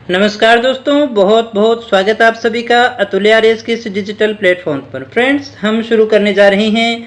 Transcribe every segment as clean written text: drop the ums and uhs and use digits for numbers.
नमस्कार दोस्तों, बहुत बहुत स्वागत है आप सभी का अतुल्य आर्यस के इस डिजिटल प्लेटफॉर्म पर। फ्रेंड्स, हम शुरू करने जा रहे हैं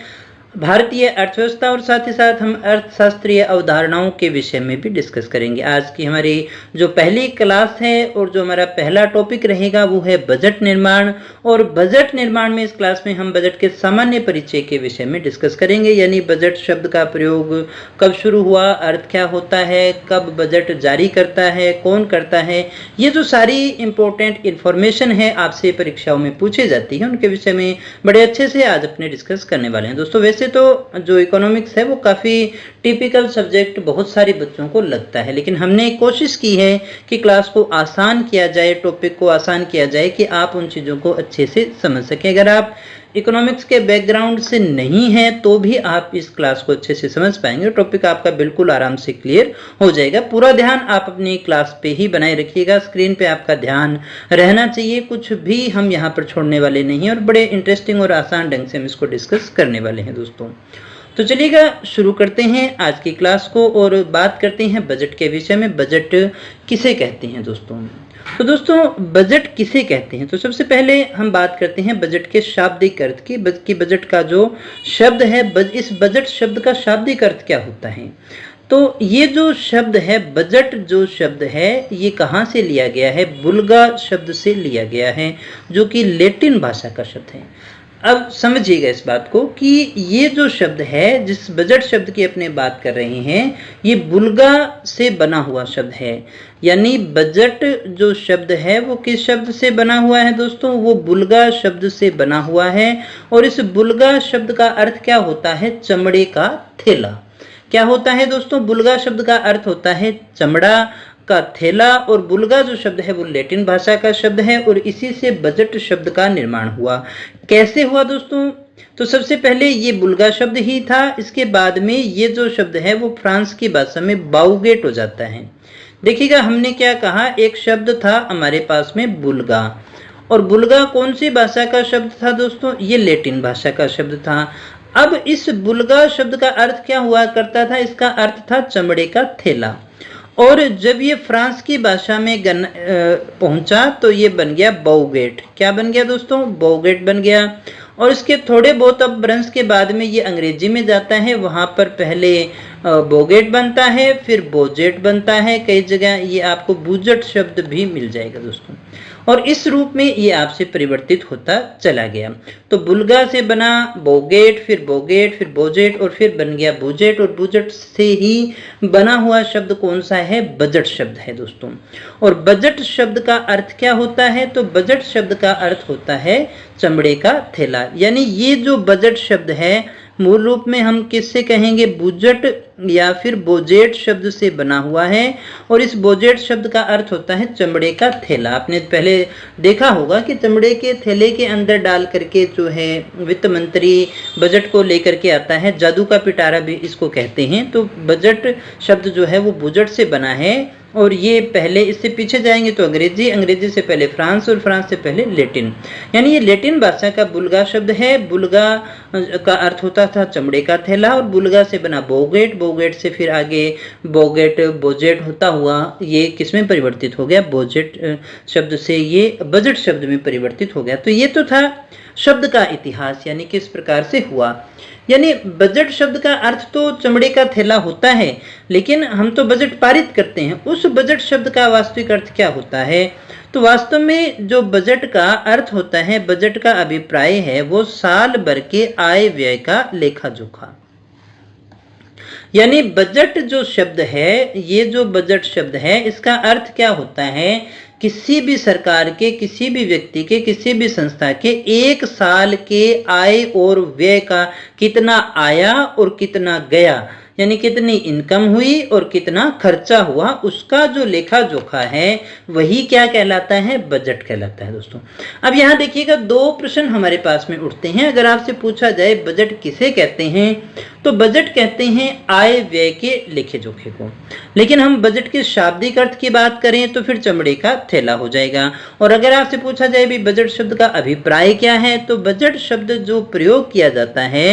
भारतीय अर्थव्यवस्था और साथ ही साथ हम अर्थशास्त्रीय अवधारणाओं के विषय में भी डिस्कस करेंगे। आज की हमारी जो पहली क्लास है और जो हमारा पहला टॉपिक रहेगा वो है बजट निर्माण। और बजट निर्माण में इस क्लास में हम बजट के सामान्य परिचय के विषय में डिस्कस करेंगे, यानी बजट शब्द का प्रयोग कब शुरू हुआ, अर्थ क्या होता है, कब बजट जारी करता है, कौन करता है। ये जो सारी इंपॉर्टेंट इन्फॉर्मेशन है आपसे परीक्षाओं में पूछी जाती है, उनके विषय में बड़े अच्छे से आज अपने डिस्कस करने वाले हैं। दोस्तों, वैसे तो जो इकोनॉमिक्स है वो काफ़ी टिपिकल सब्जेक्ट बहुत सारे बच्चों को लगता है, लेकिन हमने कोशिश की है कि क्लास को आसान किया जाए, टॉपिक को आसान किया जाए कि आप उन चीज़ों को अच्छे से समझ सकें। अगर आप इकोनॉमिक्स के बैकग्राउंड से नहीं है तो भी आप इस क्लास को अच्छे से समझ पाएंगे, टॉपिक आपका बिल्कुल आराम से क्लियर हो जाएगा। पूरा ध्यान आप अपनी क्लास पे ही बनाए रखिएगा, स्क्रीन पे आपका ध्यान रहना चाहिए, कुछ भी हम यहाँ पर छोड़ने वाले नहीं हैं और बड़े इंटरेस्टिंग और आसान ढंग से हम इसको डिस्कस करने वाले हैं दोस्तों। तो चलिएगा शुरू करते हैं आज की क्लास को और बात करते हैं बजट के विषय में। बजट किसे कहते हैं दोस्तों? तो दोस्तों, बजट किसे कहते हैं? तो सबसे पहले हम बात करते हैं बजट के शाब्दिक अर्थ की बजट का जो शब्द है, इस बजट शब्द का शाब्दिक अर्थ क्या होता है। तो ये जो शब्द है बजट, जो शब्द है ये कहाँ से लिया गया है? बुल्गा शब्द से लिया गया है, जो कि लैटिन भाषा का शब्द है। अब समझिएगा इस बात को कि ये जो शब्द है, जिस बजट शब्द की अपने बात कर रहे हैं, ये बुल्गा से बना हुआ शब्द है। यानी बजट जो शब्द है वो किस शब्द से बना हुआ है दोस्तों? वो बुल्गा शब्द से बना हुआ है। और इस बुल्गा शब्द का अर्थ क्या होता है? चमड़े का थैला। क्या होता है दोस्तों? बुल्गा शब्द का अर्थ होता है चमड़ा का थैला। और बुल्गा जो शब्द है वो लैटिन भाषा का शब्द है और इसी से बजट शब्द का निर्माण हुआ। कैसे हुआ दोस्तों? तो सबसे पहले ये बुल्गा शब्द ही था, इसके बाद में ये जो शब्द है वो फ्रांस की भाषा में बाउगेट हो जाता है। देखिएगा, हमने क्या कहा, एक शब्द था हमारे पास में बुल्गा, और बुल्गा कौन सी भाषा का शब्द था दोस्तों? ये लैटिन भाषा का शब्द था। अब इस बुल्गा शब्द का अर्थ क्या हुआ करता था? इसका अर्थ था चमड़े का थैला। और जब ये फ्रांस की भाषा में पहुंचा तो ये बन गया बाउगेट। क्या बन गया दोस्तों? बाउगेट बन गया। और इसके थोड़े बहुत अपभ्रंश के बाद में ये अंग्रेजी में जाता है, वहाँ पर पहले बोगेट बनता है, फिर बोजेट बनता है, कई जगह ये आपको बुजट शब्द भी मिल जाएगा दोस्तों। और इस रूप में ये आपसे परिवर्तित होता चला गया। तो बुल्गा से बना बोगेट, फिर बोजेट और फिर बन गया बुजेट, और बुजेट से ही बना हुआ शब्द कौन सा है? बजट शब्द है दोस्तों। और बजट शब्द का अर्थ क्या होता है? तो बजट शब्द का अर्थ होता है चमड़े का थैला। यानी ये जो बजट शब्द है मूल रूप में हम किससे कहेंगे? बुजट या फिर बोजेट शब्द से बना हुआ है। और इस बोजेट शब्द का अर्थ होता है चमड़े का थैला। आपने पहले देखा होगा कि चमड़े के थैले के अंदर डाल करके जो है वित्त मंत्री बजट को लेकर के आता है, जादू का पिटारा भी इसको कहते हैं। तो बजट शब्द जो है वो बुजट से बना है। और ये पहले, इससे पीछे जाएंगे तो अंग्रेजी से पहले फ्रांस और फ्रांस से पहले लैटिन, यानी ये लैटिन भाषा का बुल्गा शब्द है। बुल्गा का अर्थ होता था चमड़े का थैला, और बुल्गा से बना बोगेट से फिर आगे बोगेट बोजेट होता हुआ ये किसमें परिवर्तित हो गया? बोजेट शब्द से ये बजट शब्द में परिवर्तित हो गया। तो ये तो था शब्द का इतिहास, यानी किस प्रकार से हुआ। यानी बजट शब्द का अर्थ तो चमड़े का थैला होता है, लेकिन हम तो बजट पारित करते हैं। उस बजट शब्द का वास्तविक अर्थ क्या होता है? तो वास्तव में जो बजट का अर्थ होता है, बजट का अभिप्राय है वो साल भर के आय व्यय का लेखा जोखा। यानी बजट जो शब्द है, ये जो बजट शब्द है, इसका अर्थ क्या होता है? किसी भी सरकार के, किसी भी व्यक्ति के, किसी भी संस्था के एक साल के आय और व्यय का कितना आया और कितना गया, यानी कितनी इनकम हुई और कितना खर्चा हुआ, उसका जो लेखा जोखा है वही क्या कहलाता है? बजट कहलाता है दोस्तों। अब यहाँ देखिएगा, दो प्रश्न हमारे पास में उठते हैं। अगर आपसे पूछा जाए बजट किसे कहते हैं, तो बजट कहते हैं आय व्यय के लेखे जोखे को। लेकिन हम बजट के शाब्दिक अर्थ की बात करें तो फिर चमड़े का थैला हो जाएगा। और अगर आपसे पूछा जाए भी बजट शब्द का अभिप्राय क्या है, तो बजट शब्द जो प्रयोग किया जाता है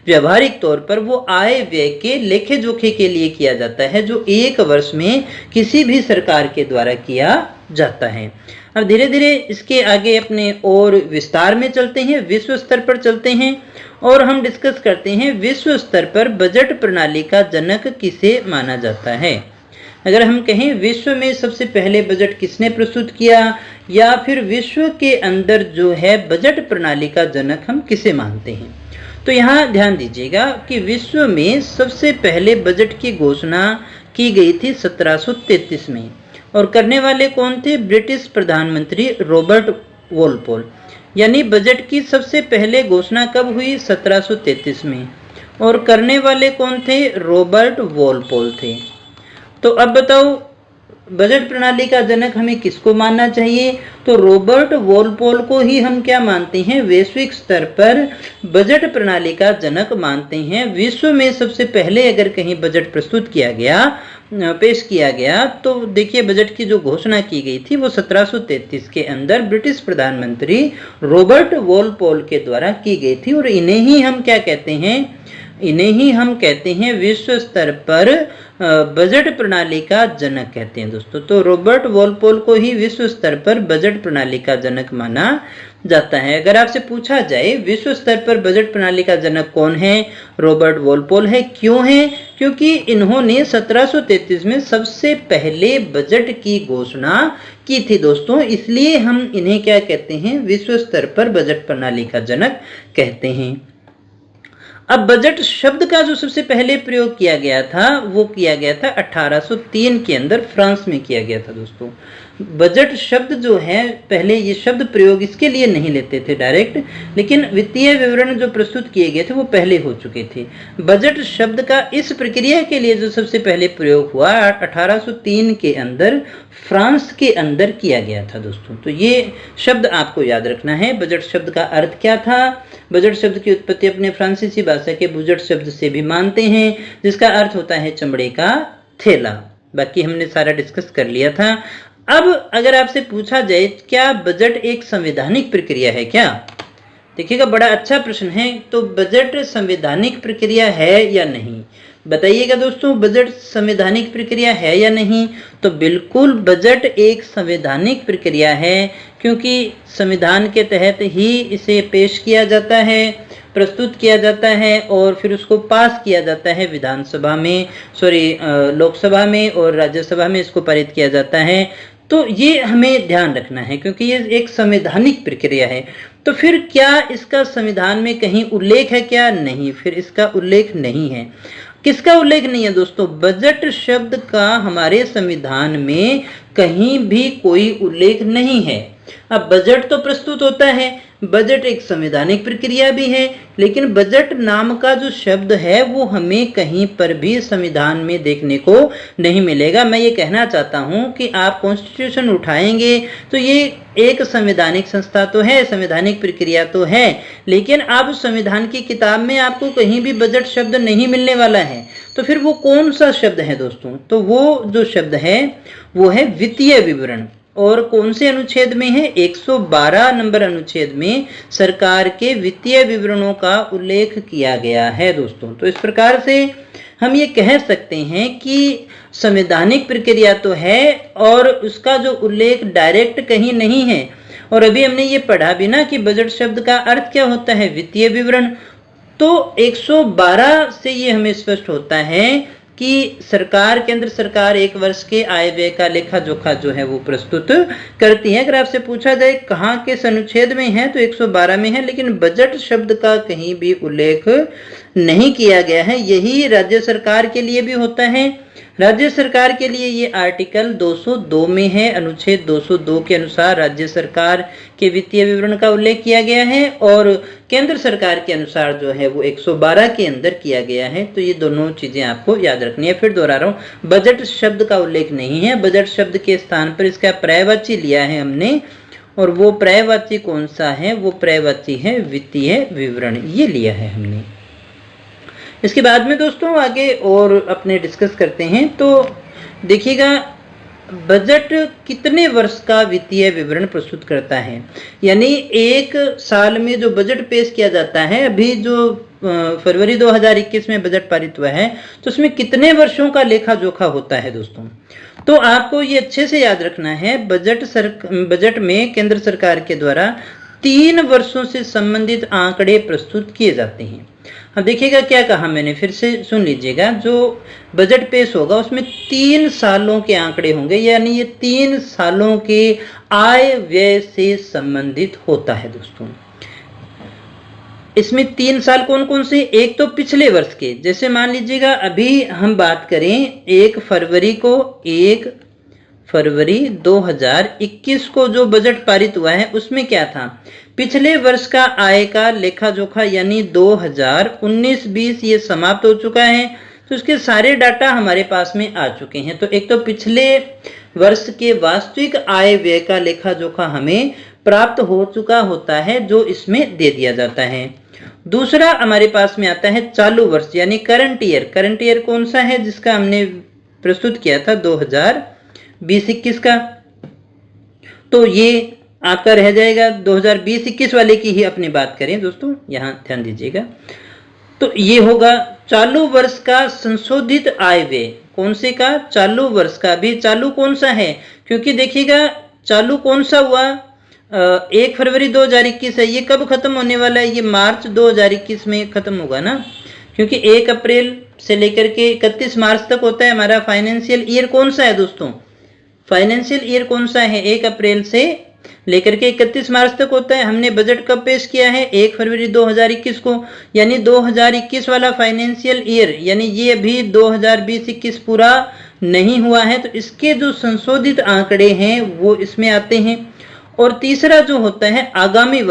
व्यवहारिक तौर पर वो आय व्यय के लेखे जोखे के लिए किया जाता है, जो एक वर्ष में किसी भी सरकार के द्वारा किया जाता है। अब धीरे धीरे इसके आगे अपने और विस्तार में चलते हैं, विश्व स्तर पर चलते हैं और हम डिस्कस करते हैं विश्व स्तर पर बजट प्रणाली का जनक किसे माना जाता है। अगर हम कहें विश्व में सबसे पहले बजट किसने प्रस्तुत किया, या फिर विश्व के अंदर जो है बजट प्रणाली का जनक हम किसे मानते हैं, तो यहाँ ध्यान दीजिएगा कि विश्व में सबसे पहले बजट की घोषणा की गई थी 1733 में, और करने वाले कौन थे? ब्रिटिश प्रधानमंत्री रॉबर्ट वॉलपोल। यानी बजट की सबसे पहले घोषणा कब हुई? 1733 में, और करने वाले कौन थे? रॉबर्ट वॉलपोल थे। तो अब बताओ बजट प्रणाली का जनक हमें किसको मानना चाहिए? तो रॉबर्ट वॉलपोल को ही हम क्या मानते हैं? वैश्विक स्तर पर बजट प्रणाली का जनक मानते हैं। विश्व में सबसे पहले अगर कहीं बजट प्रस्तुत किया गया, पेश किया गया, तो देखिए बजट की जो घोषणा की गई थी वो 1733 के अंदर ब्रिटिश प्रधानमंत्री रॉबर्ट वॉलपोल के द्वारा की गई थी। और इन्हें ही हम क्या कहते हैं? इन्हें ही हम कहते हैं विश्व स्तर पर बजट प्रणाली का जनक कहते हैं दोस्तों। तो रॉबर्ट वॉलपोल को ही विश्व स्तर पर बजट प्रणाली का जनक माना जाता है। अगर आपसे पूछा जाए विश्व स्तर पर बजट प्रणाली का जनक कौन है? रॉबर्ट वॉलपोल है। क्यों है? क्योंकि इन्होंने 1733 में सबसे पहले बजट की घोषणा की थी दोस्तों, इसलिए हम इन्हें क्या कहते हैं? विश्व स्तर पर बजट प्रणाली का जनक कहते हैं। अब बजट शब्द का जो सबसे पहले प्रयोग किया गया था वो किया गया था 1803 के अंदर, फ्रांस में किया गया था दोस्तों। बजट शब्द जो है पहले ये शब्द प्रयोग इसके लिए नहीं लेते थे डायरेक्ट, लेकिन वित्तीय विवरण जो प्रस्तुत किए गए थे वो पहले हो चुके थे। बजट शब्द का इस प्रक्रिया के लिए जो सबसे पहले प्रयोग हुआ 1803 के अंदर फ्रांस के अंदर किया गया था दोस्तों। तो ये शब्द आपको याद रखना है। बजट शब्द का अर्थ क्या था? बजट शब्द की उत्पत्ति अपने फ्रांसीसी भाषा के बुजट शब्द से भी मानते हैं, जिसका अर्थ होता है चमड़े का थैला। बाकी हमने सारा डिस्कस कर लिया था। अब अगर आपसे पूछा जाए क्या बजट एक संवैधानिक प्रक्रिया है क्या? देखिएगा बड़ा अच्छा प्रश्न है। तो बजट संवैधानिक प्रक्रिया है या नहीं, बताइएगा दोस्तों। बजट संवैधानिक प्रक्रिया है या नहीं? तो बिल्कुल बजट एक संवैधानिक प्रक्रिया है, क्योंकि संविधान के तहत ही इसे पेश किया जाता है, प्रस्तुत किया जाता है और फिर उसको पास किया जाता है विधानसभा में, लोकसभा में और राज्यसभा में इसको पारित किया जाता है। तो ये हमें ध्यान रखना है क्योंकि ये एक संवैधानिक प्रक्रिया है। तो फिर क्या इसका संविधान में कहीं उल्लेख है क्या? नहीं, फिर इसका उल्लेख नहीं है। किसका उल्लेख नहीं है दोस्तों? बजट शब्द का हमारे संविधान में कहीं भी कोई उल्लेख नहीं है। अब बजट तो प्रस्तुत होता है, बजट एक संवैधानिक प्रक्रिया भी है, लेकिन बजट नाम का जो शब्द है वो हमें कहीं पर भी संविधान में देखने को नहीं मिलेगा। मैं ये कहना चाहता हूँ कि आप कॉन्स्टिट्यूशन उठाएंगे तो ये एक संवैधानिक संस्था तो है, संवैधानिक प्रक्रिया तो है, लेकिन अब संविधान की किताब में आपको कहीं भी बजट शब्द नहीं मिलने वाला है। तो फिर वो कौन सा शब्द है दोस्तों? तो वो जो शब्द है वो है वित्तीय विवरण। और कौन से अनुच्छेद में है? 112 नंबर अनुच्छेद में सरकार के वित्तीय विवरणों का उल्लेख किया गया है दोस्तों। तो इस प्रकार से हम ये कह सकते हैं कि संवैधानिक प्रक्रिया तो है और उसका जो उल्लेख डायरेक्ट कहीं नहीं है। और अभी हमने ये पढ़ा भी ना कि बजट शब्द का अर्थ क्या होता है? वित्तीय विवरण। तो 112 से ये हमें स्पष्ट होता है कि सरकार, केंद्र सरकार एक वर्ष के आय व्यय का लेखा जोखा जो है वो प्रस्तुत करती है। अगर आपसे पूछा जाए कहाँ के अनुच्छेद में है तो 112 में है, लेकिन बजट शब्द का कहीं भी उल्लेख नहीं किया गया है। यही राज्य सरकार के लिए भी होता है। राज्य सरकार के लिए ये आर्टिकल 202 में है, अनुच्छेद 202 के अनुसार राज्य सरकार के वित्तीय विवरण का उल्लेख किया गया है और केंद्र सरकार के अनुसार जो है वो 112 के अंदर किया गया है। तो ये दोनों चीजें आपको याद रखनी है। फिर दोहरा रहा हूँ, बजट शब्द का उल्लेख नहीं है, बजट शब्द के स्थान पर इसका पर्यायवाची लिया है हमने, और वो पर्यायवाची कौन सा है? वो पर्यायवाची है वित्तीय विवरण, ये लिया है हमने। इसके बाद में दोस्तों आगे और अपने डिस्कस करते हैं। तो देखिएगा, बजट कितने वर्ष का वित्तीय विवरण प्रस्तुत करता है, यानी एक साल में जो बजट पेश किया जाता है, अभी जो फरवरी 2021 में बजट पारित हुआ है, तो उसमें कितने वर्षों का लेखा जोखा होता है दोस्तों। तो आपको ये अच्छे से याद रखना है, बजट में केंद्र सरकार के द्वारा 3 वर्षों से संबंधित आंकड़े प्रस्तुत किए जाते हैं। अब देखिएगा क्या कहा मैंने, फिर से सुन लीजिएगा। जो बजट पेश होगा उसमें 3 सालों के आंकड़े होंगे, यानी ये 3 सालों के आय व्यय से संबंधित होता है दोस्तों। इसमें 3 साल कौन कौन से, एक तो पिछले वर्ष के, जैसे मान लीजिएगा अभी हम बात करें 1 फरवरी 2021 को जो बजट पारित हुआ है उसमें क्या था, पिछले वर्ष का आय का लेखा जोखा, यानी 2019-20 ये समाप्त हो चुका है, तो उसके सारे डाटा हमारे पास में आ चुके हैं। तो एक तो पिछले वर्ष के वास्तविक आय व्यय का लेखा जोखा हमें प्राप्त हो चुका होता है, जो इसमें दे दिया जाता है। दूसरा हमारे पास में आता है चालू वर्ष, यानी करंट ईयर कौन सा है जिसका हमने प्रस्तुत किया था 2020-21 का, तो ये आपका रह जाएगा 2020-21 वाले की ही अपनी बात करें दोस्तों, यहाँ ध्यान दीजिएगा। तो ये होगा चालू वर्ष का संशोधित आय व्यय, कौन से का, चालू वर्ष का। भी चालू कौन सा है, क्योंकि देखिएगा चालू कौन सा हुआ, 1 फरवरी 2021 है, ये कब खत्म होने वाला है, ये मार्च 2021 में खत्म होगा ना, क्योंकि 1 अप्रैल से लेकर के 31 मार्च तक होता है हमारा फाइनेंशियल ईयर। कौन सा है दोस्तों, फाइनेंशियल ईयर कौन सा है, 1 अप्रैल से लेकर के 31 मार्च तक होता है। हमने बजट कब पेश किया है, 1 फरवरी 2021 को, यानी 2021 वाला फाइनेंशियल ईयर, यानी ये अभी 2020-21 पूरा नहीं हुआ है, तो इसके जो संशोधित आंकड़े हैं वो इसमें आते हैं। और तीसरा जो होता है आगामी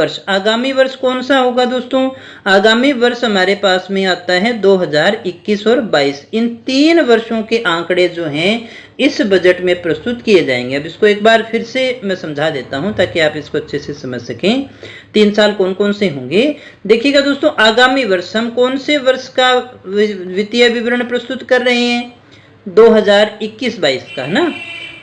वर्ष कौन सा होगा दोस्तों, आगामी वर्ष हमारे पास में आता है 2021 और 22। इन 3 वर्षों के आंकड़े जो हैं इस बजट में प्रस्तुत किए जाएंगे। अब इसको एक बार फिर से मैं समझा देता हूं ताकि आप इसको अच्छे से समझ सकें। 3 साल कौन कौन से होंगे, देखिएगा दोस्तों, आगामी वर्ष हम कौन से वर्ष का वित्तीय विवरण प्रस्तुत कर रहे हैं, 2021-22 का ना।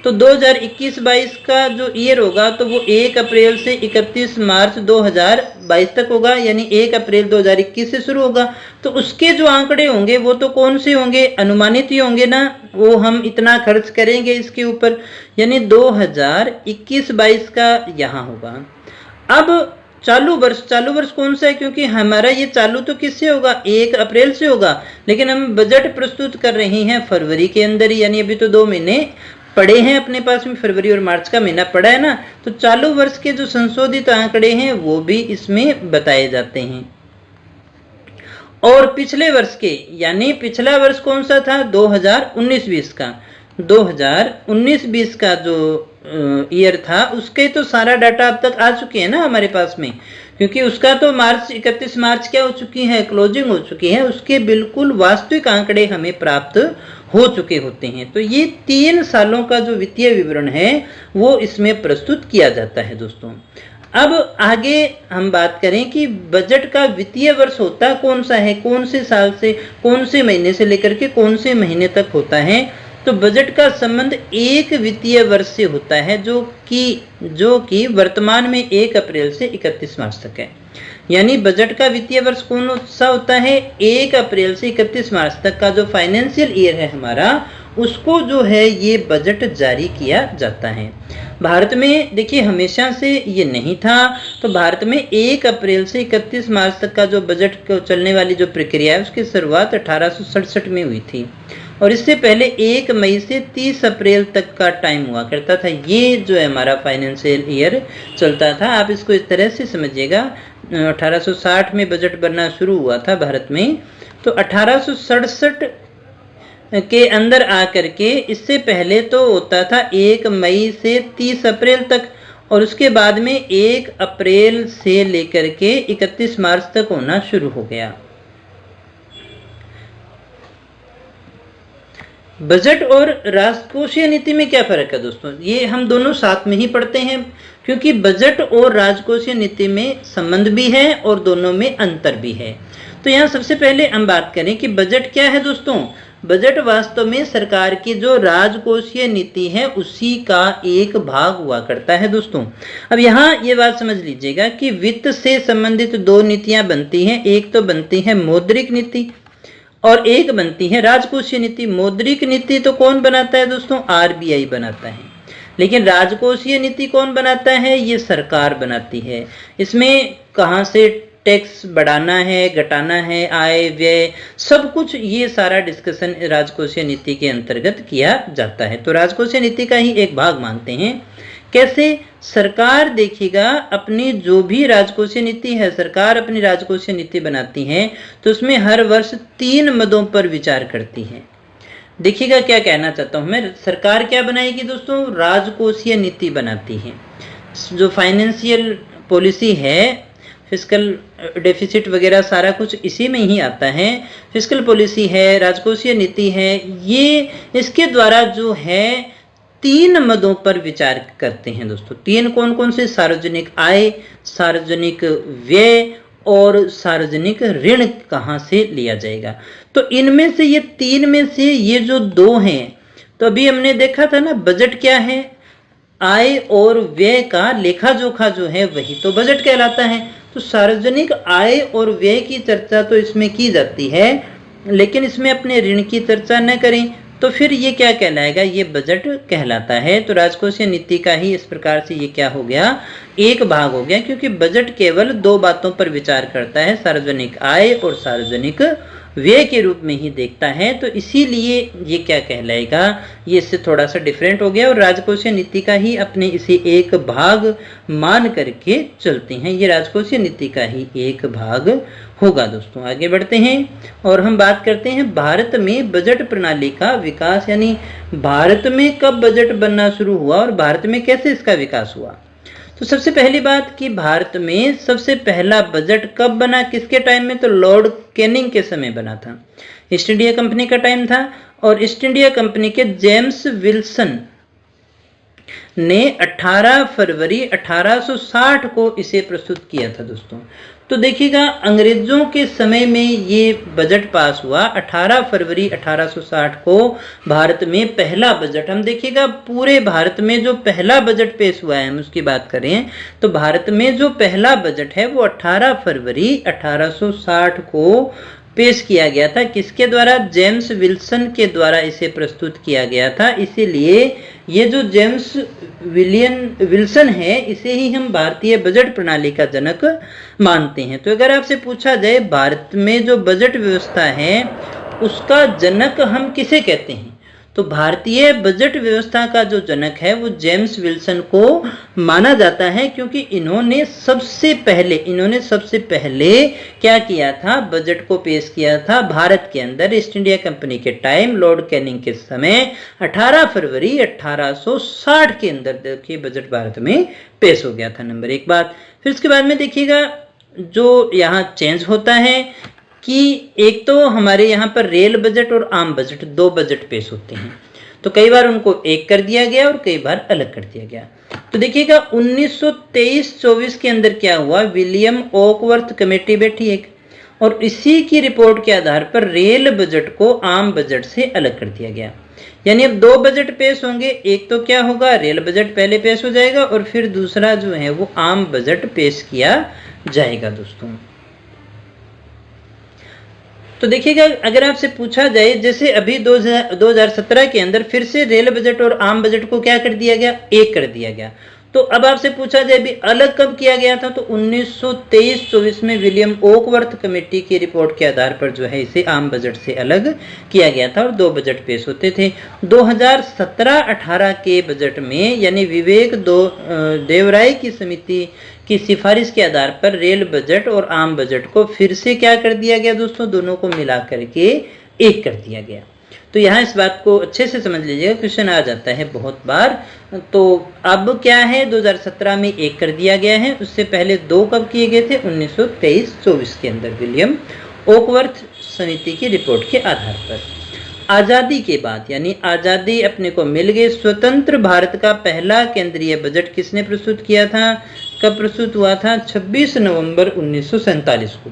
तो 2021-22 का जो ईयर होगा तो वो 1 अप्रैल से 31 मार्च 2022 तक होगा, यानी 1 अप्रैल 2021 से शुरू होगा। तो उसके जो आंकड़े होंगे वो तो कौन से होंगे, अनुमानित ही होंगे ना, वो हम इतना खर्च करेंगे इसके ऊपर, यानी 2021-22 का यहाँ होगा। अब चालू वर्ष कौन सा है, क्योंकि हमारा ये चालू तो किससे होगा, 1 अप्रैल से होगा, लेकिन हम बजट प्रस्तुत कर रहे हैं फरवरी के अंदर ही, यानी अभी तो 2 महीने पड़े हैं अपने पास में, फरवरी और मार्च का महीना पड़ा है ना। तो चालू वर्ष के जो संशोधित आंकड़े हैं वो भी इसमें बताए जाते हैं। और पिछले वर्ष के, यानी पिछला वर्ष कौन सा था, 2019-20 का, 2019-20 का जो ईयर था उसके तो सारा डाटा अब तक आ चुके हैं ना हमारे पास में, क्योंकि उसका तो 31 मार्च क्या हो चुकी है, क्लोजिंग हो चुकी है, उसके बिल्कुल वास्तविक आंकड़े हमें प्राप्त हो चुके होते हैं। तो ये 3 सालों का जो वित्तीय विवरण है वो इसमें प्रस्तुत किया जाता है दोस्तों। अब आगे हम बात करें कि बजट का वित्तीय वर्ष होता कौन सा है, कौन से साल से, कौन से महीने से लेकर के कौन से महीने तक होता है। तो बजट का संबंध एक वित्तीय वर्ष से होता है, जो कि वर्तमान में 1 अप्रैल से 31 मार्च तक है। यानी बजट का वित्तीय वर्ष कौन सा होता है, 1 अप्रैल से 31 मार्च तक का जो फाइनेंशियल ईयर है हमारा, उसको जो है ये बजट जारी किया जाता है। भारत में देखिए हमेशा से ये नहीं था, तो भारत में 1 अप्रैल से 31 मार्च तक का जो बजट को चलने वाली जो प्रक्रिया है उसकी शुरुआत 1867 में हुई थी, और इससे पहले 1 मई से 30 अप्रैल तक का टाइम हुआ करता था। ये जो है हमारा फाइनेंशियल ईयर चलता था। आप इसको इस तरह से समझिएगा, 1860 में बजट बनना शुरू हुआ था भारत में, तो 1867 के अंदर आकर के इससे पहले तो होता था 1 मई से 30 अप्रैल तक, और उसके बाद में 1 अप्रैल से लेकर के 31 मार्च तक होना शुरू हो गया। बजट और राजकोषीय नीति में क्या फर्क है दोस्तों, ये हम दोनों साथ में ही पढ़ते हैं, क्योंकि बजट और राजकोषीय नीति में संबंध भी है और दोनों में अंतर भी है। तो यहाँ सबसे पहले हम बात करें कि बजट क्या है दोस्तों। बजट वास्तव में सरकार की जो राजकोषीय नीति है उसी का एक भाग हुआ करता है दोस्तों। अब यहाँ ये बात समझ लीजिएगा कि वित्त से संबंधित दो नीतियां बनती हैं, एक तो बनती है मौद्रिक नीति और एक बनती है राजकोषीय नीति। मौद्रिक नीति तो कौन बनाता है दोस्तों, आरबीआई बनाता है, लेकिन राजकोषीय नीति कौन बनाता है, ये सरकार बनाती है। इसमें कहाँ से टैक्स बढ़ाना है, घटाना है, आय व्यय सब कुछ, ये सारा डिस्कशन राजकोषीय नीति के अंतर्गत किया जाता है। तो राजकोषीय नीति का ही एक भाग मानते हैं। कैसे, सरकार देखिएगा अपनी जो भी राजकोषीय नीति है, सरकार अपनी राजकोषीय नीति बनाती है तो उसमें हर वर्ष 3 मदों पर विचार करती है। देखिएगा क्या कहना चाहता हूं मैं, सरकार क्या बनाएगी दोस्तों, राजकोषीय नीति बनाती है। जो फाइनेंशियल पॉलिसी है, फिस्कल डेफिसिट वगैरह सारा कुछ इसी में ही आता है। फिस्कल पॉलिसी है, राजकोषीय नीति है, ये इसके द्वारा जो है 3 मदों पर विचार करते हैं दोस्तों। 3 कौन कौन से, सार्वजनिक आय, सार्वजनिक व्यय और सार्वजनिक ऋण कहाँ से लिया जाएगा। तो इनमें से ये 3 में से ये जो 2 हैं, तो अभी हमने देखा था ना बजट क्या है, आय और व्यय का लेखा जोखा जो है वही तो बजट कहलाता है। तो सार्वजनिक आय और व्यय की चर्चा तो इसमें की जाती है, लेकिन इसमें अपने ऋण की चर्चा न करें तो फिर ये क्या कहलाएगा, ये बजट कहलाता है। तो राजकोषीय नीति का ही इस प्रकार से ये क्या हो गया, एक भाग हो गया, क्योंकि बजट केवल 2 बातों पर विचार करता है, सार्वजनिक आय और सार्वजनिक व्यय के रूप में ही देखता है। तो इसीलिए ये क्या कहलाएगा, ये इससे थोड़ा सा डिफरेंट हो गया और राजकोषीय नीति का ही अपने इसे एक भाग मान करके चलते हैं। ये राजकोषीय नीति का ही एक भाग होगा दोस्तों। आगे बढ़ते हैं और हम बात करते हैं भारत में बजट प्रणाली का विकास, यानी भारत में कब बजट बनना शुरू हुआ और भारत में कैसे इसका विकास हुआ। तो सबसे पहली बात कि भारत में सबसे पहला बजट कब बना, किसके टाइम में, तो लॉर्ड कैनिंग के समय बना था। ईस्ट इंडिया कंपनी का टाइम था और ईस्ट इंडिया कंपनी के जेम्स विल्सन ने 18 फरवरी 1860 को इसे प्रस्तुत किया था दोस्तों। तो देखिएगा अंग्रेजों के समय में ये बजट पास हुआ 18 फरवरी 1860 को। भारत में पहला बजट, हम देखिएगा पूरे भारत में जो पहला बजट पेश हुआ है हम उसकी बात करें तो भारत में जो पहला बजट है वो 18 फरवरी 1860 को पेश किया गया था। किसके द्वारा, जेम्स विल्सन के द्वारा इसे प्रस्तुत किया गया था। इसीलिए ये जो जेम्स विल्सन है इसे ही हम भारतीय बजट प्रणाली का जनक मानते हैं। तो अगर आपसे पूछा जाए भारत में जो बजट व्यवस्था है उसका जनक हम किसे कहते हैं, तो भारतीय बजट व्यवस्था का जो जनक है वो जेम्स विल्सन को माना जाता है, क्योंकि इन्होंने सबसे पहले क्या किया था, बजट को पेश किया था भारत के अंदर ईस्ट इंडिया कंपनी के टाइम, लॉर्ड कैनिंग के समय 18 फरवरी 1860 के अंदर देखिए बजट भारत में पेश हो गया था। नंबर 1 बात। फिर उसके बाद में देखिएगा जो यहाँ चेंज होता है कि एक तो हमारे यहाँ पर रेल बजट और आम बजट 2 बजट पेश होते हैं, तो कई बार उनको एक कर दिया गया और कई बार अलग कर दिया गया। तो देखिएगा 1923-24 के अंदर क्या हुआ, विलियम ओकवर्थ कमेटी बैठी एक, और इसी की रिपोर्ट के आधार पर रेल बजट को आम बजट से अलग कर दिया गया। यानी अब 2 बजट पेश होंगे, एक तो क्या होगा, रेल बजट पहले पेश हो जाएगा और फिर दूसरा जो है वो आम बजट पेश किया जाएगा दोस्तों। तो देखिएगा अगर आपसे पूछा जाए जैसे अभी 2017 के अंदर फिर से रेल बजट और आम बजट को क्या कर दिया गया, एक कर दिया गया। तो अब आपसे पूछा जाए भी अलग कब किया गया था, तो 1923-24 में विलियम ओकवर्थ कमेटी की रिपोर्ट के आधार पर जो है इसे आम बजट से अलग किया गया था और 2 बजट पेश होते थे। 2017-18 के बजट में यानी विवेक देवराय की समिति की सिफारिश के आधार पर रेल बजट और आम बजट को फिर से क्या कर दिया गया दोस्तों, दोनों को मिला करके एक कर दिया गया। तो यहाँ इस बात को अच्छे से समझ लीजिएगा, क्वेश्चन आ जाता है बहुत बार। तो अब क्या है, 2017 में एक कर दिया गया है, उससे पहले 2 कब किए गए थे, 1923-24 के अंदर विलियम ओकवर्थ समिति की रिपोर्ट के आधार पर। आज़ादी के बाद यानी आज़ादी अपने को मिल गई, स्वतंत्र भारत का पहला केंद्रीय बजट किसने प्रस्तुत किया था, कब प्रस्तुत हुआ था, 26 नवंबर 1947 को।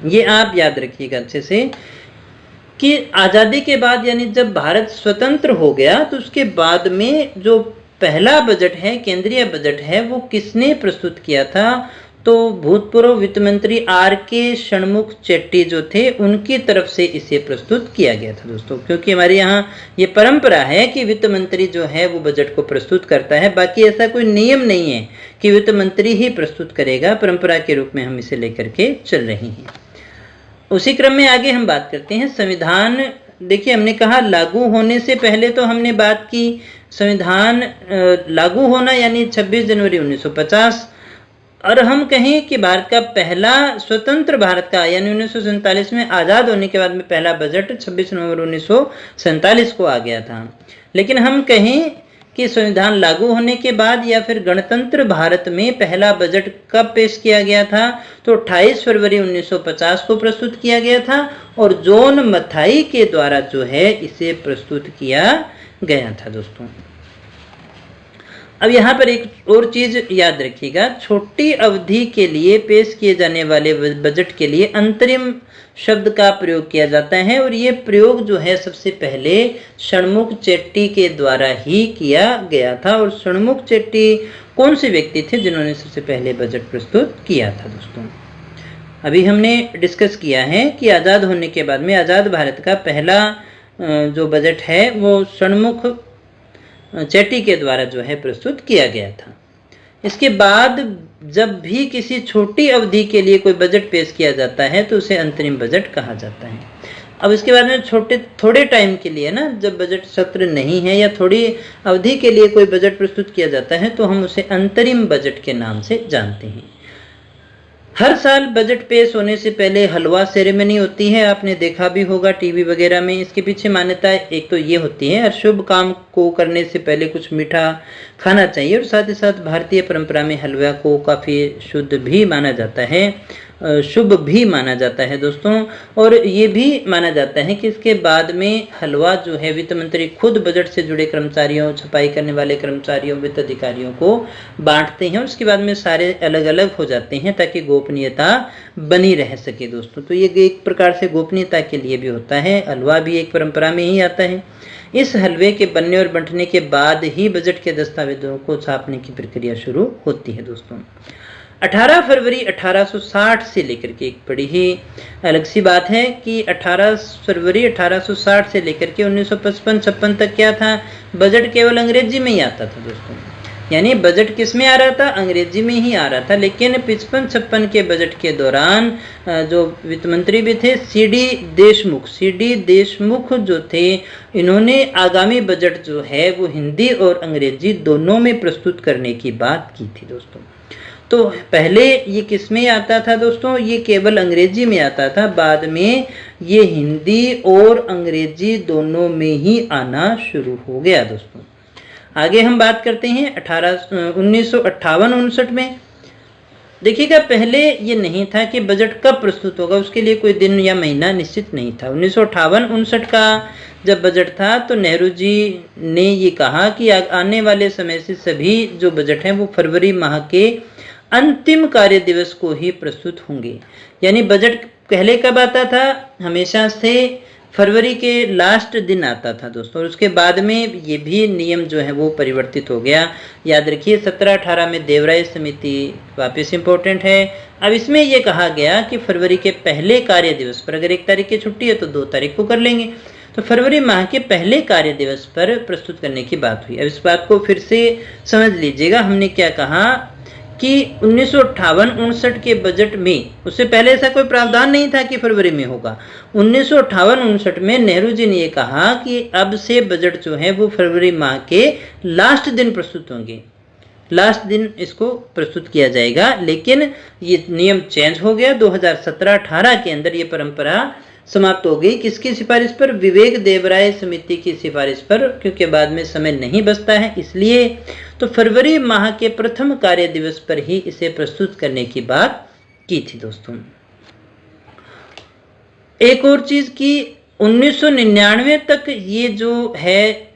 ये आप याद रखिएगा अच्छे से कि आज़ादी के बाद यानी जब भारत स्वतंत्र हो गया तो उसके बाद में जो पहला बजट है, केंद्रीय बजट है, वो किसने प्रस्तुत किया था? तो भूतपूर्व वित्त मंत्री R.K. षणमुख चेट्टी जो थे उनकी तरफ से इसे प्रस्तुत किया गया था दोस्तों, क्योंकि हमारे यहाँ ये परंपरा है कि वित्त मंत्री जो है वो बजट को प्रस्तुत करता है। बाकी ऐसा कोई नियम नहीं है कि वित्त मंत्री ही प्रस्तुत करेगा, परंपरा के रूप में हम इसे लेकर के चल रहे हैं। उसी क्रम में आगे हम बात करते हैं संविधान। देखिए, हमने कहा लागू होने से पहले तो हमने बात की संविधान लागू होना यानी 26 जनवरी 1950, और हम कहें कि भारत का पहला स्वतंत्र भारत का यानी 1947 में आज़ाद होने के बाद में पहला बजट 26 नवंबर 1947 को आ गया था। लेकिन हम कहें कि संविधान लागू होने के बाद या फिर गणतंत्र भारत में पहला बजट कब पेश किया गया था? तो 28 फरवरी 1950 को प्रस्तुत किया गया था और जॉन मथाई के द्वारा जो है इसे प्रस्तुत किया गया था दोस्तों। अब यहाँ पर एक और चीज याद रखिएगा, छोटी अवधि के लिए पेश किए जाने वाले बजट के लिए अंतरिम शब्द का प्रयोग किया जाता है और ये प्रयोग जो है सबसे पहले षणमुख चेट्टी के द्वारा ही किया गया था। और षणमुख चेट्टी कौन से व्यक्ति थे जिन्होंने सबसे पहले बजट प्रस्तुत किया था दोस्तों? अभी हमने डिस्कस किया है कि आज़ाद होने के बाद में आज़ाद भारत का पहला जो बजट है वो षणमुख चेट्टी के द्वारा जो है प्रस्तुत किया गया था। इसके बाद जब भी किसी छोटी अवधि के लिए कोई बजट पेश किया जाता है तो उसे अंतरिम बजट कहा जाता है। अब इसके बाद में थोड़े टाइम के लिए ना, जब बजट सत्र नहीं है या थोड़ी अवधि के लिए कोई बजट प्रस्तुत किया जाता है तो हम उसे अंतरिम बजट के नाम से जानते हैं। हर साल बजट पेश होने से पहले हलवा सेरेमनी होती है, आपने देखा भी होगा टीवी वगैरह में। इसके पीछे मान्यता एक तो ये होती है, हर शुभ काम को करने से पहले कुछ मीठा खाना चाहिए और साथ ही साथ भारतीय परंपरा में हलवा को काफ़ी शुद्ध भी माना जाता है, शुभ भी माना जाता है दोस्तों। और ये भी माना जाता है कि इसके बाद में हलवा जो है वित्त मंत्री खुद बजट से जुड़े कर्मचारियों, छपाई करने वाले कर्मचारियों, वित्त अधिकारियों को बांटते हैं और उसके बाद में सारे अलग अलग हो जाते हैं ताकि गोपनीयता बनी रह सके दोस्तों। तो ये एक प्रकार से गोपनीयता के लिए भी होता है, हलवा भी एक परंपरा में ही आता है। इस हलवे के बनने और बंटने के बाद ही बजट के दस्तावेजों को छापने की प्रक्रिया शुरू होती है दोस्तों। 18 फरवरी 1860 से लेकर के, एक बड़ी ही अलग सी बात है कि 18 फरवरी 1860 से लेकर के 1955-56 तक क्या था? बजट केवल अंग्रेजी में ही आता था दोस्तों। यानी बजट किस में आ रहा था? अंग्रेजी में ही आ रहा था। लेकिन 55-56 के बजट के दौरान जो वित्त मंत्री भी थे सीडी देशमुख जो थे, इन्होंने आगामी बजट जो है वो हिंदी और अंग्रेजी दोनों में प्रस्तुत करने की बात की थी दोस्तों। तो पहले ये किस में आता था दोस्तों? ये केवल अंग्रेजी में आता था, बाद में ये हिंदी और अंग्रेजी दोनों में ही आना शुरू हो गया दोस्तों। आगे हम बात करते हैं 1958-59 में। देखिएगा, पहले ये नहीं था कि बजट कब प्रस्तुत होगा, उसके लिए कोई दिन या महीना निश्चित नहीं था। 1958-59 का जब बजट था तो नेहरू जी ने ये कहा कि आने वाले समय से सभी जो बजट हैं वो फरवरी माह के अंतिम कार्य दिवस को ही प्रस्तुत होंगे। यानी बजट पहले कब आता था? हमेशा से फरवरी के लास्ट दिन आता था दोस्तों। और उसके बाद में ये भी नियम जो है वो परिवर्तित हो गया। याद रखिए 17-18 में देवराय समिति वापस इम्पोर्टेंट है। अब इसमें ये कहा गया कि फरवरी के पहले कार्य दिवस पर, अगर 1 तारीख की छुट्टी है तो 2 तारीख को कर लेंगे, तो फरवरी माह के पहले कार्य दिवस पर प्रस्तुत करने की बात हुई। अब इस बात को फिर से समझ लीजिएगा, हमने क्या कहा कि 1958-59 के बजट में, उससे पहले ऐसा कोई प्रावधान नहीं था कि फरवरी में होगा। 1958-59 में नेहरू जी ने ये कहा कि अब से बजट जो है वो फरवरी माह के लास्ट दिन प्रस्तुत होंगे, लास्ट दिन इसको प्रस्तुत किया जाएगा। लेकिन ये नियम चेंज हो गया 2017-18 के अंदर, ये परंपरा समाप्त हो गई। किसकी सिफारिश पर? विवेक देवराय समिति की सिफारिश पर, क्योंकि बाद में समय नहीं बचता है इसलिए। तो फरवरी माह के प्रथम कार्य दिवस पर ही इसे प्रस्तुत करने की बात की थी दोस्तों। एक और चीज की 1999 तक ये जो है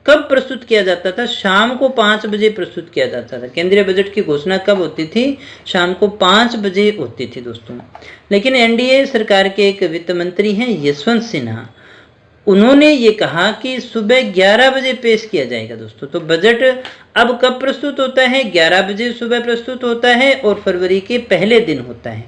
कब प्रस्तुत किया जाता था? शाम को 5 बजे प्रस्तुत किया जाता था। केंद्रीय बजट की घोषणा कब होती थी? शाम को 5 बजे होती थी दोस्तों। लेकिन एनडीए सरकार के एक वित्त मंत्री हैं यशवंत सिन्हा, उन्होंने ये कहा कि सुबह 11 बजे पेश किया जाएगा दोस्तों। तो बजट अब कब प्रस्तुत होता है? 11 बजे सुबह प्रस्तुत होता है और फरवरी के पहले दिन होता है।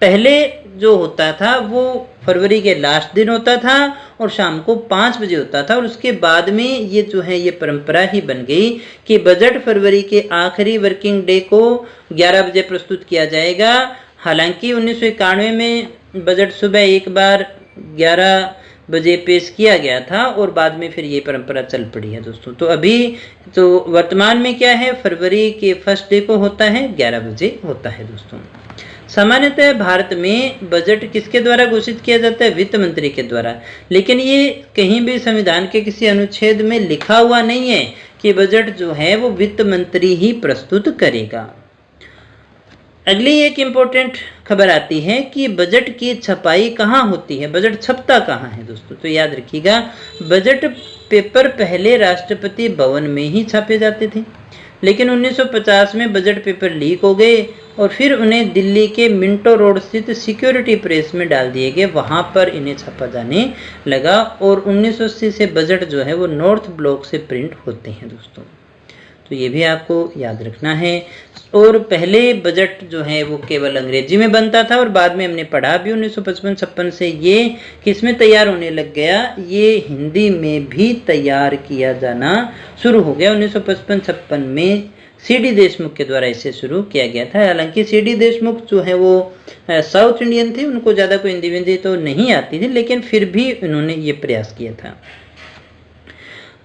पहले जो होता था वो फरवरी के लास्ट दिन होता था और शाम को 5 बजे होता था, और उसके बाद में ये जो है ये परंपरा ही बन गई कि बजट फरवरी के आखिरी वर्किंग डे को 11 बजे प्रस्तुत किया जाएगा। हालांकि 1991 में बजट सुबह एक बार 11 बजे पेश किया गया था और बाद में फिर ये परंपरा चल पड़ी है दोस्तों। तो अभी तो वर्तमान में क्या है, फरवरी के फर्स्ट डे को होता है, 11 बजे होता है दोस्तों। सामान्यतः भारत में बजट किसके द्वारा घोषित किया जाता है? वित्त मंत्री के द्वारा। लेकिन ये कहीं भी संविधान के किसी अनुच्छेद में लिखा हुआ नहीं है कि बजट जो है वो वित्त मंत्री ही प्रस्तुत करेगा। अगली एक इम्पोर्टेंट खबर आती है कि बजट की छपाई कहाँ होती है, बजट छपता कहाँ है दोस्तों। तो याद रखिएगा, बजट पेपर पहले राष्ट्रपति भवन में ही छापे जाते थे, लेकिन 1950 में बजट पेपर लीक हो गए और फिर उन्हें दिल्ली के मिंटो रोड स्थित सिक्योरिटी प्रेस में डाल दिए गए, वहाँ पर इन्हें छापा जाने लगा और 1980 से बजट जो है वो नॉर्थ ब्लॉक से प्रिंट होते हैं दोस्तों। तो ये भी आपको याद रखना है। और पहले बजट जो है वो केवल अंग्रेजी में बनता था और बाद में हमने पढ़ा भी 1955-56 से ये किस में तैयार होने लग गया, ये हिंदी में भी तैयार किया जाना शुरू हो गया। 1955-56 में सीडी देशमुख के द्वारा इसे शुरू किया गया था। हालांकि सीडी देशमुख जो है वो साउथ इंडियन थे, उनको ज़्यादा कोई हिंदी विंदी तो नहीं आती थी, लेकिन फिर भी उन्होंने ये प्रयास किया था।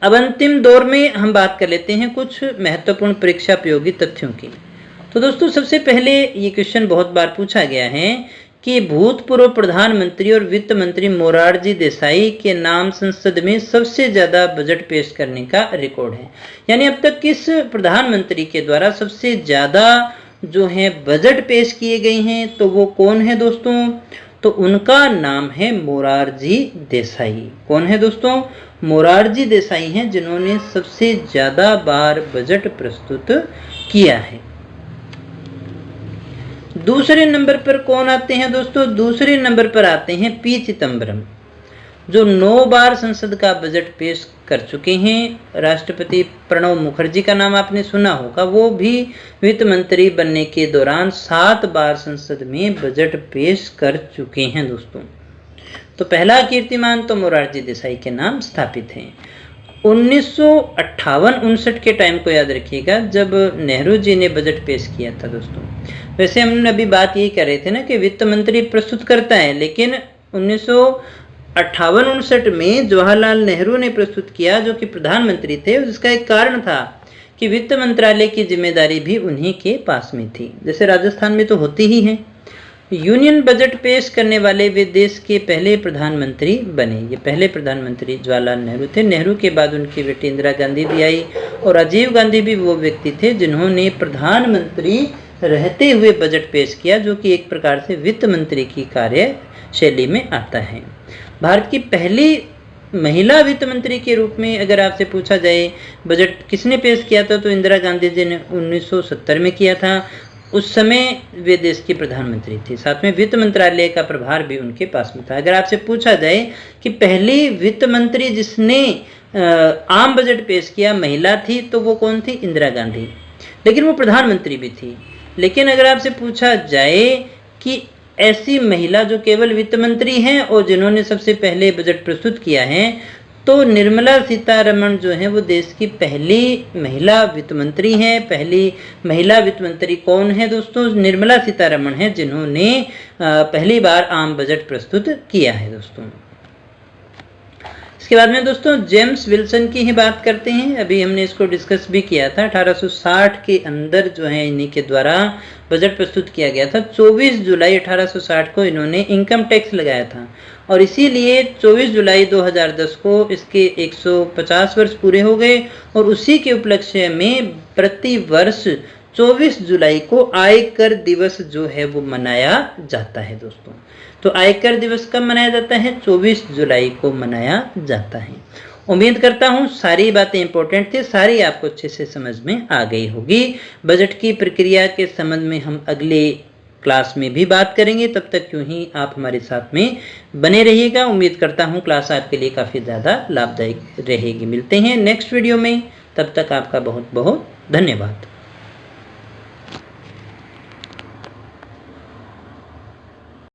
अब अंतिम दौर में हम बात कर लेते हैं कुछ महत्वपूर्ण परीक्षा उपयोगी तथ्यों की। तो दोस्तों सबसे पहले ये क्वेश्चन बहुत बार पूछा गया है कि भूतपूर्व प्रधानमंत्री और वित्त मंत्री मोरारजी देसाई के नाम संसद में सबसे ज्यादा बजट पेश करने का रिकॉर्ड है। यानी अब तक किस प्रधानमंत्री के द्वारा सबसे ज्यादा जो है बजट पेश किए गए हैं, तो वो कौन है दोस्तों? तो उनका नाम है मोरारजी देसाई। कौन है दोस्तों? मोरारजी देसाई हैं, जिन्होंने सबसे ज्यादा बार बजट प्रस्तुत किया है। दूसरे नंबर पर कौन आते हैं दोस्तों? दूसरे नंबर पर आते हैं पी चिदम्बरम, जो 9 बार संसद का बजट पेश कर चुके हैं। राष्ट्रपति प्रणब मुखर्जी का नाम आपने सुना होगा, वो भी वित्त मंत्री बनने के दौरान 7 बार संसद में बजट पेश कर चुके हैं दोस्तों। तो पहला कीर्तिमान तो मोरारजी देसाई के नाम स्थापित है। 1958-59 के टाइम को याद रखिएगा, जब नेहरू जी ने बजट पेश किया था दोस्तों। वैसे हमने अभी बात यही कर रहे थे ना कि वित्त मंत्री प्रस्तुत करता है, लेकिन 1958-59 में जवाहरलाल नेहरू ने प्रस्तुत किया, जो कि प्रधानमंत्री थे। जिसका एक कारण था कि वित्त मंत्रालय की जिम्मेदारी भी उन्हीं के पास में थी, जैसे राजस्थान में तो होती ही है। यूनियन बजट पेश करने वाले वे देश के पहले प्रधानमंत्री बने। ये पहले प्रधानमंत्री जवाहरलाल नेहरू थे। नेहरू के बाद उनकी बेटी इंदिरा गांधी भी आई और राजीव गांधी भी वो व्यक्ति थे जिन्होंने प्रधानमंत्री रहते हुए बजट पेश किया, जो कि एक प्रकार से वित्त मंत्री की कार्यशैली में आता है। भारत की पहली महिला वित्त मंत्री के रूप में अगर आपसे पूछा जाए बजट किसने पेश किया था, तो इंदिरा गांधी जी ने 1970 में किया था। उस समय वे देश की प्रधानमंत्री थी, साथ में वित्त मंत्रालय का प्रभार भी उनके पास में था। अगर आपसे पूछा जाए कि पहली वित्त मंत्री जिसने आम बजट पेश किया महिला थी, तो वो कौन थी? इंदिरा गांधी, लेकिन वो प्रधानमंत्री भी थी। लेकिन अगर आपसे पूछा जाए कि ऐसी महिला जो केवल वित्त मंत्री हैं और जिन्होंने सबसे पहले बजट प्रस्तुत किया है, तो निर्मला सीतारमण जो है वो देश की पहली महिला वित्त मंत्री हैं। पहली महिला वित्त मंत्री कौन है दोस्तों? निर्मला सीतारमण है, जिन्होंने पहली बार आम बजट प्रस्तुत किया है दोस्तों। इसके बाद में दोस्तों जेम्स विल्सन की ही बात करते हैं। अभी हमने इसको डिस्कस भी किया था। 1860 के अंदर जो है इन्हीं के द्वारा बजट प्रस्तुत किया गया था। 24 जुलाई 1860 को इन्होंने इनकम टैक्स लगाया था और इसीलिए 24 जुलाई 2010 को इसके 150 वर्ष पूरे हो गए और उसी के उपलक्ष्य में प्रति वर्ष 24 जुलाई को आयकर दिवस जो है वो मनाया जाता है दोस्तों। तो आयकर दिवस कब मनाया जाता है? 24 जुलाई को मनाया जाता है। उम्मीद करता हूँ सारी बातें इंपॉर्टेंट थी, सारी आपको अच्छे से समझ में आ गई होगी। बजट की प्रक्रिया के संबंध में हम अगले क्लास में भी बात करेंगे, तब तक यूं ही आप हमारे साथ में बने रहिएगा। उम्मीद करता हूँ क्लास आपके लिए काफ़ी ज़्यादा लाभदायक रहेगी। मिलते हैं नेक्स्ट वीडियो में, तब तक आपका बहुत बहुत धन्यवाद।